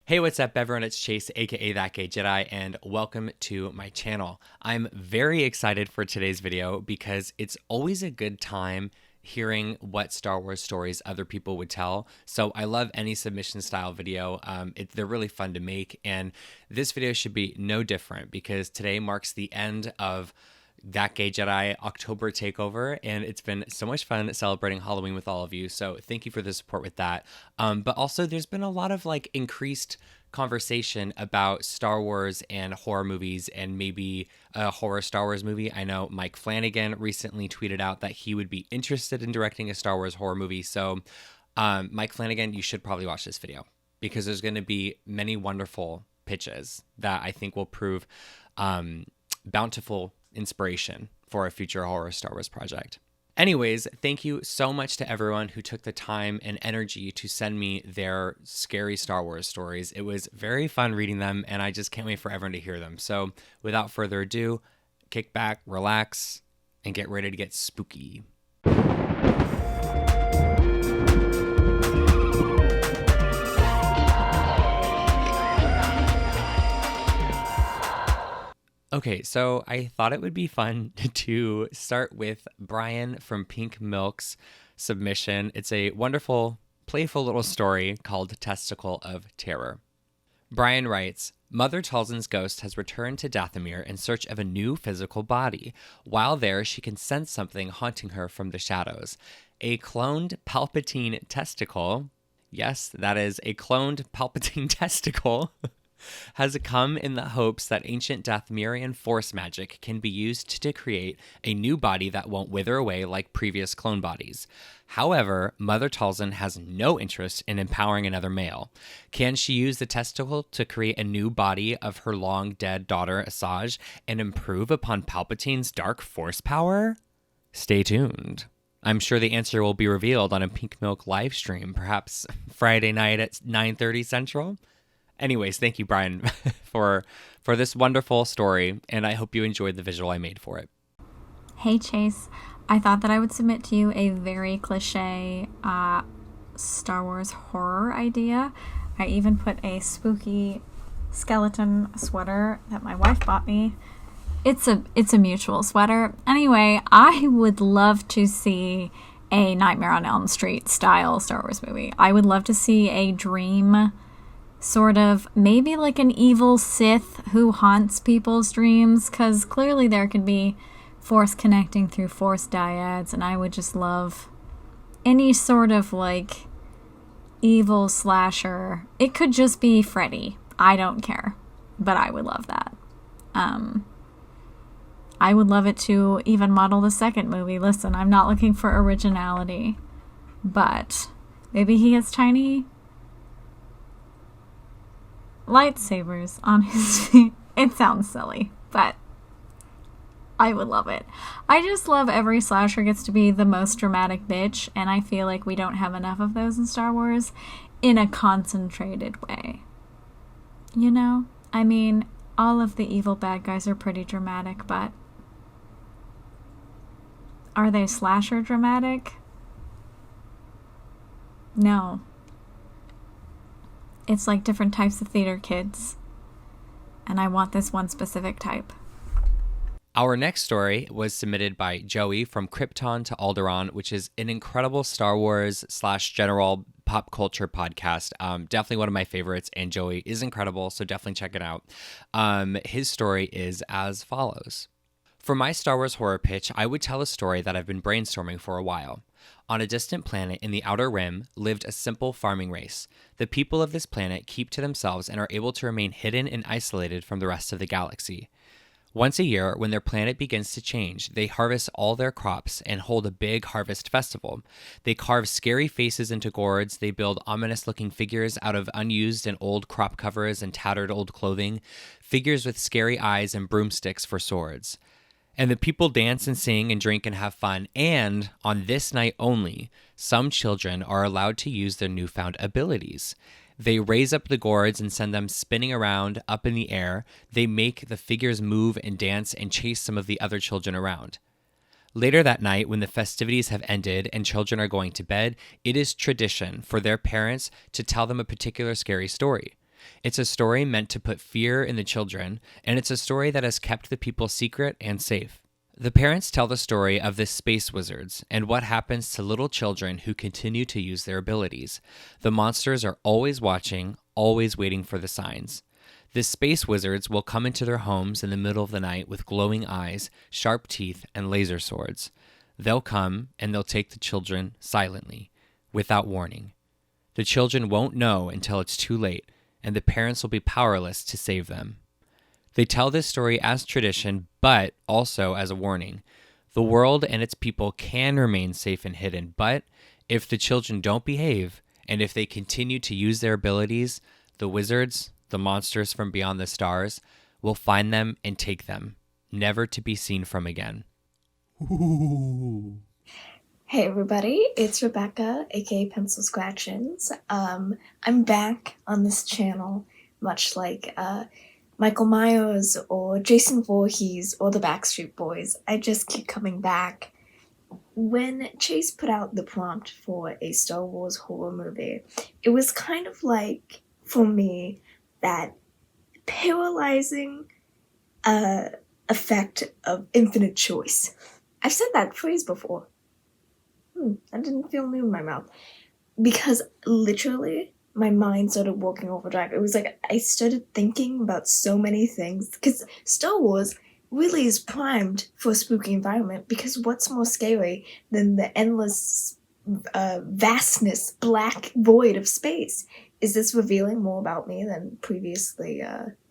Hey, what's up, everyone? It's Chase, aka That Gay Jedi, and welcome to my channel. I'm very excited for today's video because it's always a good time hearing what Star Wars stories other people would tell. So I love any submission style video. They're really fun to make, and this video should be no different because today marks the end of That Gay Jedi October takeover, and it's been so much fun celebrating Halloween with all of you. So thank you for the support with that. But also, there's been a lot of increased conversation about Star Wars and horror movies, and maybe a horror Star Wars movie. I know Mike Flanagan recently tweeted out that he would be interested in directing a Star Wars horror movie. So, Mike Flanagan, you should probably watch this video because there's going to be many wonderful pitches that I think will prove bountiful inspiration for a future horror Star Wars project. Anyways, thank you so much to everyone who took the time and energy to send me their scary Star Wars stories. It was very fun reading them, and I just can't wait for everyone to hear them. So without further ado, kick back, relax, and get ready to get spooky. Okay, so I thought it would be fun to start with Brian from Pink Milk's submission. It's a wonderful, playful little story called Testicle of Terror. Brian writes, Mother Talzin's ghost has returned to Dathomir in search of a new physical body. While there, she can sense something haunting her from the shadows. A cloned Palpatine testicle, yes, that is a cloned Palpatine testicle, has come in the hopes that ancient Dathomirian force magic can be used to create a new body that won't wither away like previous clone bodies. However, Mother Talzin has no interest in empowering another male. Can she use the testicle to create a new body of her long-dead daughter Asajj and improve upon Palpatine's dark force power? Stay tuned. I'm sure the answer will be revealed on a Pink Milk live stream, perhaps Friday night at 9:30 Central. Anyways, thank you, Brian, for this wonderful story, and I hope you enjoyed the visual I made for it. Hey, Chase. I thought that I would submit to you a very cliche Star Wars horror idea. I even put a spooky skeleton sweater that my wife bought me. It's a mutual sweater. Anyway, I would love to see a Nightmare on Elm Street style Star Wars movie. I would love to see a dream sort of, maybe like an evil Sith who haunts people's dreams, because clearly there can be force connecting through force dyads, and I would just love any sort of evil slasher. It could just be Freddy. I don't care, but I would love that. I would love it to even model the second movie. Listen, I'm not looking for originality, but maybe he has tiny lightsabers on his feet. It sounds silly, but I would love it. I just love every slasher gets to be the most dramatic bitch, and I feel like we don't have enough of those in Star Wars in a concentrated way. You know? I mean, all of the evil bad guys are pretty dramatic, but are they slasher dramatic? No. It's like different types of theater kids, and I want this one specific type. Our next story was submitted by Joey from Krypton to Alderaan, which is an incredible Star Wars / general pop culture podcast. Definitely one of my favorites, and Joey is incredible, so definitely check it out. His story is as follows. For my Star Wars horror pitch, I would tell a story that I've been brainstorming for a while. On a distant planet in the Outer Rim lived a simple farming race. The people of this planet keep to themselves and are able to remain hidden and isolated from the rest of the galaxy. Once a year, when their planet begins to change, they harvest all their crops and hold a big harvest festival. They carve scary faces into gourds, they build ominous-looking figures out of unused and old crop covers and tattered old clothing, figures with scary eyes and broomsticks for swords. And the people dance and sing and drink and have fun, and on this night only, some children are allowed to use their newfound abilities. They raise up the gourds and send them spinning around up in the air. They make the figures move and dance and chase some of the other children around. Later that night, when the festivities have ended and children are going to bed, it is tradition for their parents to tell them a particular scary story. It's a story meant to put fear in the children, and it's a story that has kept the people secret and safe. The parents tell the story of the space wizards and what happens to little children who continue to use their abilities. The monsters are always watching, always waiting for the signs. The space wizards will come into their homes in the middle of the night with glowing eyes, sharp teeth, and laser swords. They'll come and they'll take the children silently, without warning. The children won't know until it's too late, and the parents will be powerless to save them. They tell this story as tradition, but also as a warning. The world and its people can remain safe and hidden, but if the children don't behave, and if they continue to use their abilities, the wizards, the monsters from beyond the stars, will find them and take them, never to be seen from again. Ooh. Hey everybody, it's Rebecca, aka Pencil Scratchins. I'm back on this channel, much like Michael Myers or Jason Voorhees or the Backstreet Boys. I just keep coming back. When Chase put out the prompt for a Star Wars horror movie, it was kind of like, for me, that paralyzing effect of infinite choice. I've said that phrase before. That didn't feel new in my mouth. Because literally, my mind started working overdrive. It was like I started thinking about so many things. Because Star Wars really is primed for a spooky environment. Because what's more scary than the endless vastness, black void of space? Is this revealing more about me than previously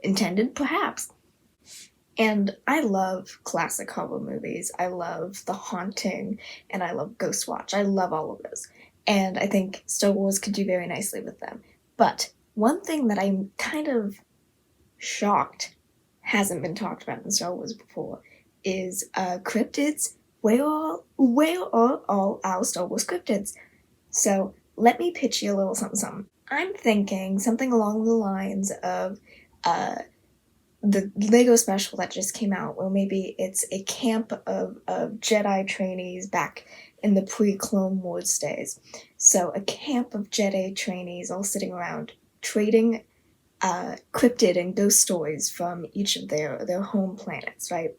intended? Perhaps. And I love classic horror movies. I love The Haunting, and I love Ghostwatch. I love all of those. And I think Star Wars could do very nicely with them. But one thing that I'm kind of shocked hasn't been talked about in Star Wars before is cryptids. Where are all our Star Wars cryptids? So let me pitch you a little something. I'm thinking something along the lines of the Lego special that just came out, where maybe it's a camp of Jedi trainees back in the pre-Clone Wars days. So a camp of Jedi trainees all sitting around trading cryptid and ghost stories from each of their home planets, right?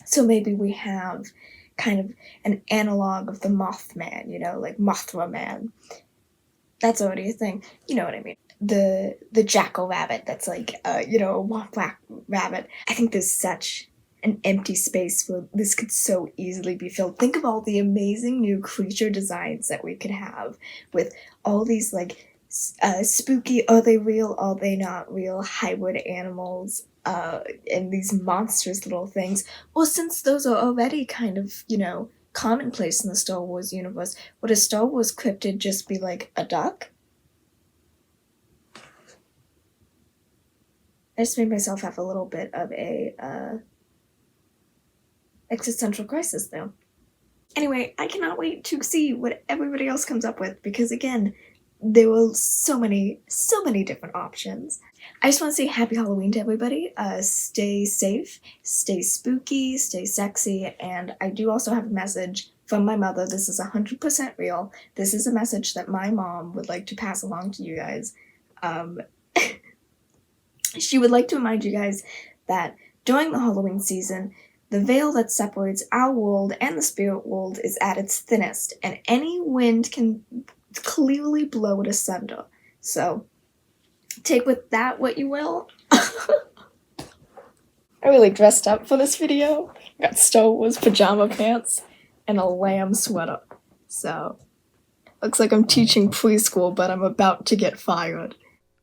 So maybe we have kind of an analog of the Mothman, like Mothra Man. That's already a thing. You know what I mean. The jackal rabbit that's like, a black rabbit. I think there's such an empty space where this could so easily be filled. Think of all the amazing new creature designs that we could have with all these like spooky, are they real, are they not real, hybrid animals, and these monstrous little things. Well, since those are already kind of, commonplace in the Star Wars universe, would a Star Wars cryptid just be like a duck? I just made myself have a little bit of a existential crisis there. Anyway, I cannot wait to see what everybody else comes up with, because again, there were so many different options. I just want to say happy Halloween to everybody. Stay safe, stay spooky, stay sexy, and I do also have a message from my mother. This is 100% real. This is a message that my mom would like to pass along to you guys. She would like to remind you guys that during the Halloween season, the veil that separates our world and the spirit world is at its thinnest, and any wind can clearly blow it asunder. So, take with that what you will. I really dressed up for this video. Got Star Wars pajama pants and a lamb sweater. So, looks like I'm teaching preschool, but I'm about to get fired.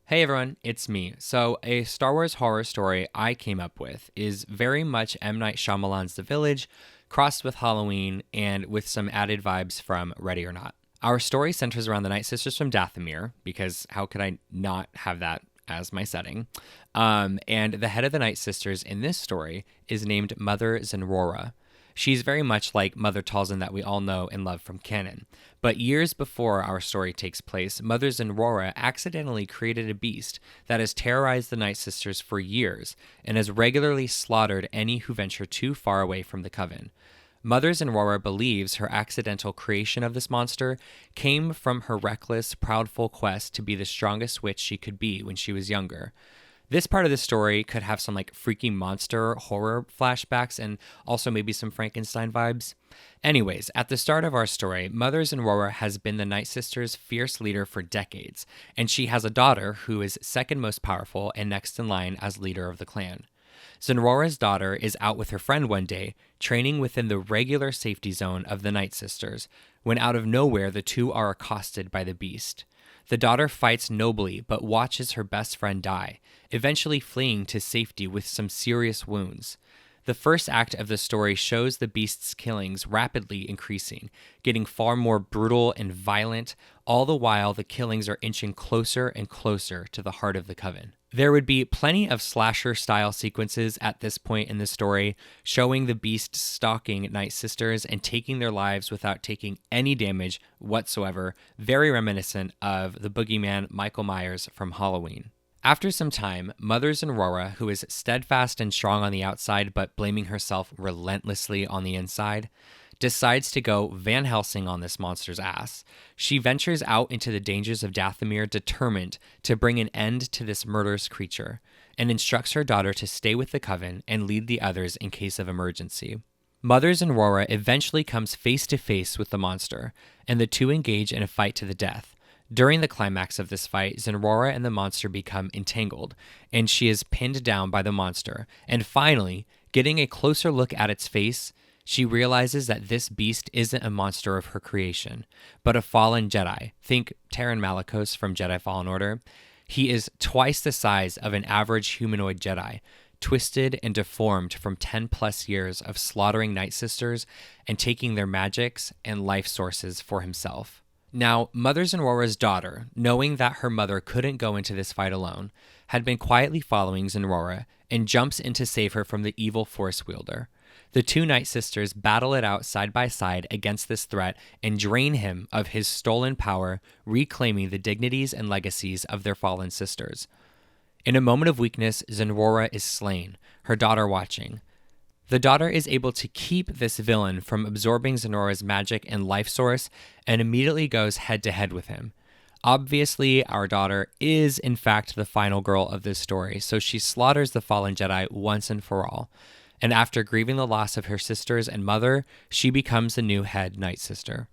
Hey everyone, it's me. So a Star Wars horror story I came up with is very much M. Night Shyamalan's The Village, crossed with Halloween, and with some added vibes from Ready or Not. Our story centers around the Night Sisters from Dathomir, because how could I not have that as my setting? And the head of the Night Sisters in this story is named Mother Zenrora. She's very much like Mother Talzin that we all know and love from canon. But years before our story takes place, Mother Zenrora accidentally created a beast that has terrorized the Night Sisters for years and has regularly slaughtered any who venture too far away from the Coven. Mothers Aurora believes her accidental creation of this monster came from her reckless, proudful quest to be the strongest witch she could be when she was younger. This part of the story could have some like freaky monster horror flashbacks and also maybe some Frankenstein vibes. Anyways, at the start of our story, Mothers Aurora has been the Night Sisters' fierce leader for decades, and she has a daughter who is second most powerful and next in line as leader of the clan. Zenrora's daughter is out with her friend one day, training within the regular safety zone of the Night Sisters, when out of nowhere the two are accosted by the beast. The daughter fights nobly but watches her best friend die, eventually fleeing to safety with some serious wounds. The first act of the story shows the beast's killings rapidly increasing, getting far more brutal and violent, all the while the killings are inching closer and closer to the heart of the coven. There would be plenty of slasher-style sequences at this point in the story, showing the beast stalking Night Sisters and taking their lives without taking any damage whatsoever, very reminiscent of the boogeyman Michael Myers from Halloween. After some time, Mothers Aurora, who is steadfast and strong on the outside but blaming herself relentlessly on the inside, decides to go Van Helsing on this monster's ass. She ventures out into the dangers of Dathomir determined to bring an end to this murderous creature, and instructs her daughter to stay with the coven and lead the others in case of emergency. Mothers Aurora eventually comes face to face with the monster, and the two engage in a fight to the death. During the climax of this fight, Zenrora and the monster become entangled, and she is pinned down by the monster, and finally, getting a closer look at its face, she realizes that this beast isn't a monster of her creation, but a fallen Jedi. Think Terran Malicos from Jedi Fallen Order. He is twice the size of an average humanoid Jedi, twisted and deformed from 10 plus years of slaughtering Night Sisters and taking their magics and life sources for himself. Now, Mothers Aurora's daughter, knowing that her mother couldn't go into this fight alone, had been quietly following Zenrora and jumps in to save her from the evil Force wielder. The two Night Sisters battle it out side by side against this threat and drain him of his stolen power, reclaiming the dignities and legacies of their fallen sisters. In a moment of weakness, Zenrora is slain, her daughter watching. The daughter is able to keep this villain from absorbing Zenrora's magic and life source and immediately goes head to head with him. Obviously, our daughter is in fact the final girl of this story, so she slaughters the fallen Jedi once and for all. And after grieving the loss of her sisters and mother, she becomes the new head Night Sister.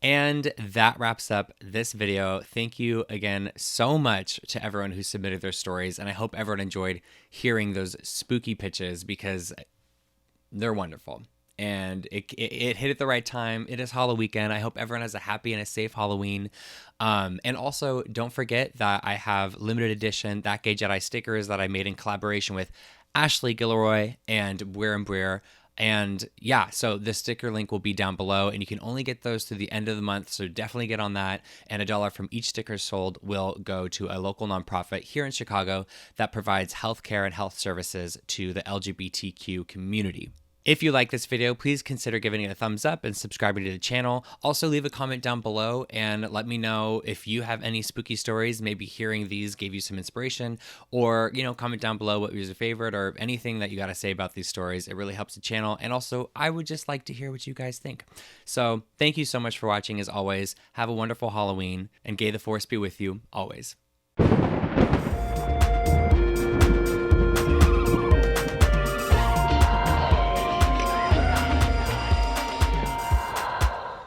And that wraps up this video. Thank you again so much to everyone who submitted their stories, and I hope everyone enjoyed hearing those spooky pitches because they're wonderful. And it hit at the right time. It is Halloween weekend. I hope everyone has a happy and a safe Halloween. And also, don't forget that I have limited edition That Gay Jedi stickers that I made in collaboration with Ashley Gilroy and Bweer and Bweer. And yeah, so the sticker link will be down below, and you can only get those through the end of the month, so definitely get on that. And $1 from each sticker sold will go to a local nonprofit here in Chicago that provides healthcare and health services to the LGBTQ community. If you like this video, please consider giving it a thumbs up and subscribing to the channel. Also, leave a comment down below and let me know if you have any spooky stories. Maybe hearing these gave you some inspiration, or, comment down below what was your favorite or anything that you got to say about these stories. It really helps the channel. And also, I would just like to hear what you guys think. So thank you so much for watching as always. Have a wonderful Halloween, and Gay the Force be with you always.